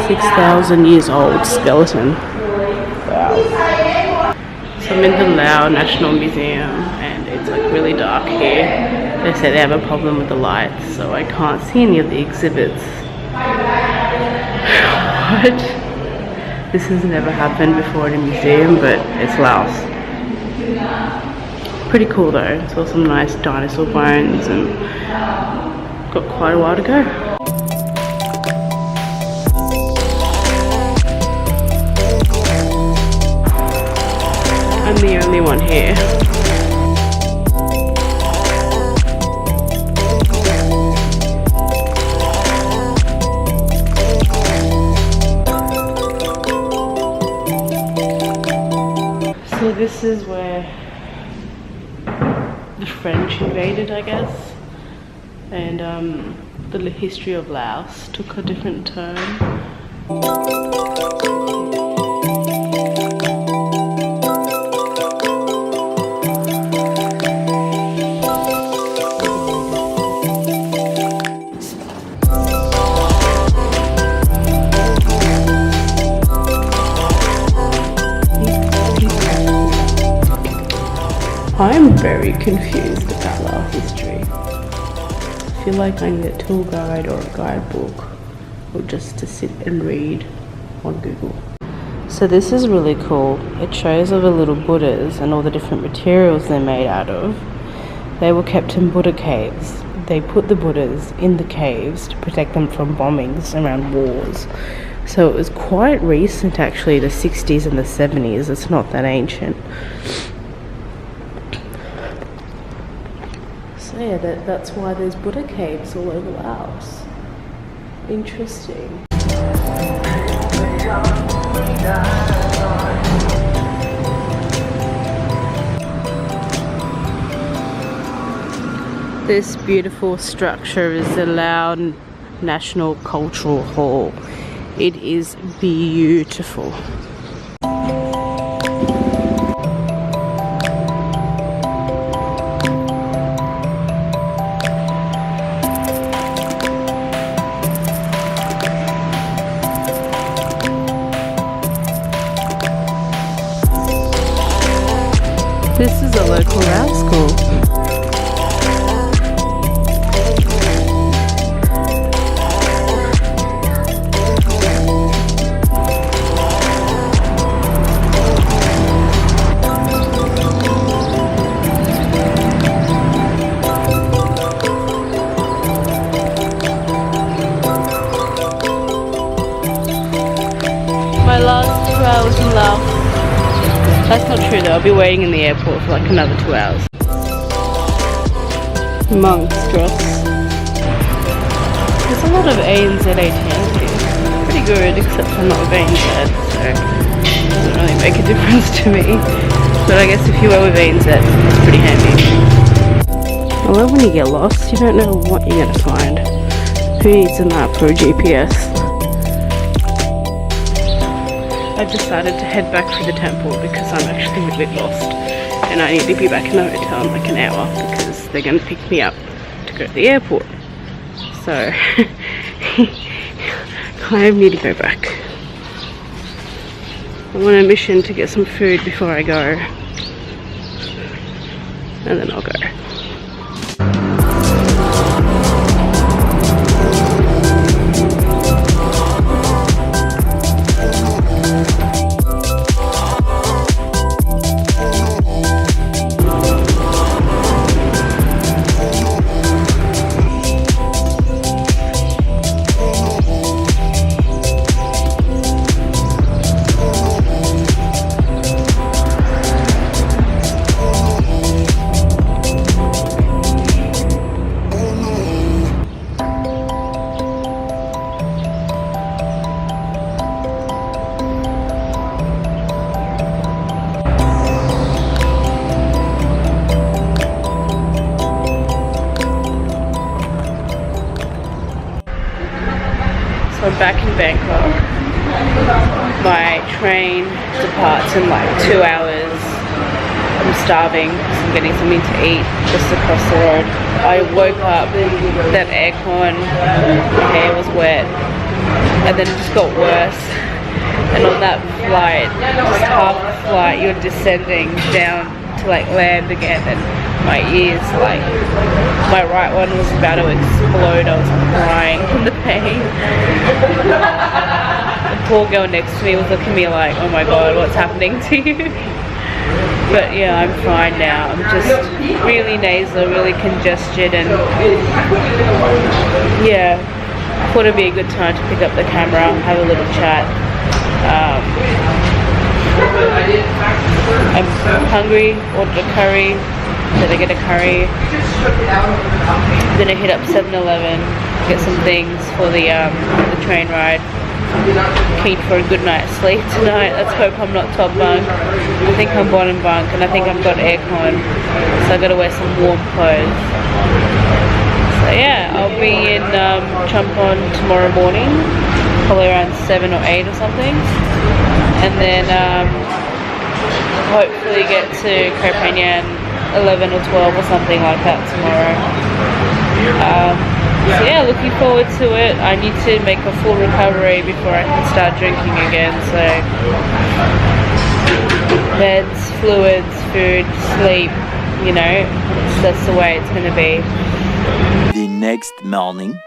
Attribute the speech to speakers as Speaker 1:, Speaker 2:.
Speaker 1: 6,000 years old skeleton. Wow. So I'm in the Lao National Museum and it's like really dark here. They say they have a problem with the lights, so I can't see any of the exhibits. What? This has never happened before in a museum, but it's Laos. Pretty cool though. Saw some nice dinosaur bones and got quite a while to go. I'm the only one here. So this is where the French invaded, I guess, and the history of Laos took a different turn. I'm very confused about Lao history. I feel like I need a tour guide or a guidebook, or just to sit and read on Google. So this is really cool. It shows all the little Buddhas and all the different materials they're made out of. They were kept in Buddha caves. They put the Buddhas in the caves to protect them from bombings around wars. So it was quite recent actually, the 60s and the 70s. It's not that ancient. So yeah, that's why there's Buddha caves all over Laos. Interesting. This beautiful structure is the Lao National Cultural Hall. It is beautiful. This is a local Lao school. My last 2 hours in Laos. That's not true though, I'll be waiting in the airport for like another 2 hours. Monk's dress. There's a lot of ANZ ATMs here. Pretty good, except I'm not with ANZ, so it doesn't really make a difference to me. But I guess if you were with ANZ, it's pretty handy. I love when you get lost, you don't know what you're going to find. Who needs a map for a GPS? I've decided to head back through the temple because I'm actually a bit lost and I need to be back in the hotel in like an hour because they're going to pick me up to go to the airport. So I need to go back. I'm on a mission to get some food before I go and then I'll go. So I'm back in Bangkok. My train departs in like 2 hours. I'm starving because I'm getting something to eat just across the road. I woke up, that aircon, my hair was wet, and then it just got worse. And on that flight, just half the flight, you're descending down to like land again, and my ears, like my right one was about to explode. I was crying from the pain. The poor girl next to me was looking at me like, oh my god, what's happening to you? But yeah, I'm fine now. I'm just really nasal, really congested, and yeah, I thought it'd be a good time to pick up the camera, have a little chat. I'm hungry, ordered a curry, did I get a curry? I'm gonna hit up 7-Eleven, get some things for the train ride. Keen for a good night's sleep tonight. Let's hope I'm not top bunk. I think I'm bottom bunk, and I think I've got aircon, so I gotta wear some warm clothes. So yeah, I'll be in Champon tomorrow morning, probably around 7 or 8 or something, and then hopefully get to Koh Phangan 11 or 12 or something like that tomorrow. So yeah, looking forward to it. I need to make a full recovery before I can start drinking again, so meds, fluids, food, sleep, you know, that's the way it's going to be.
Speaker 2: The next morning.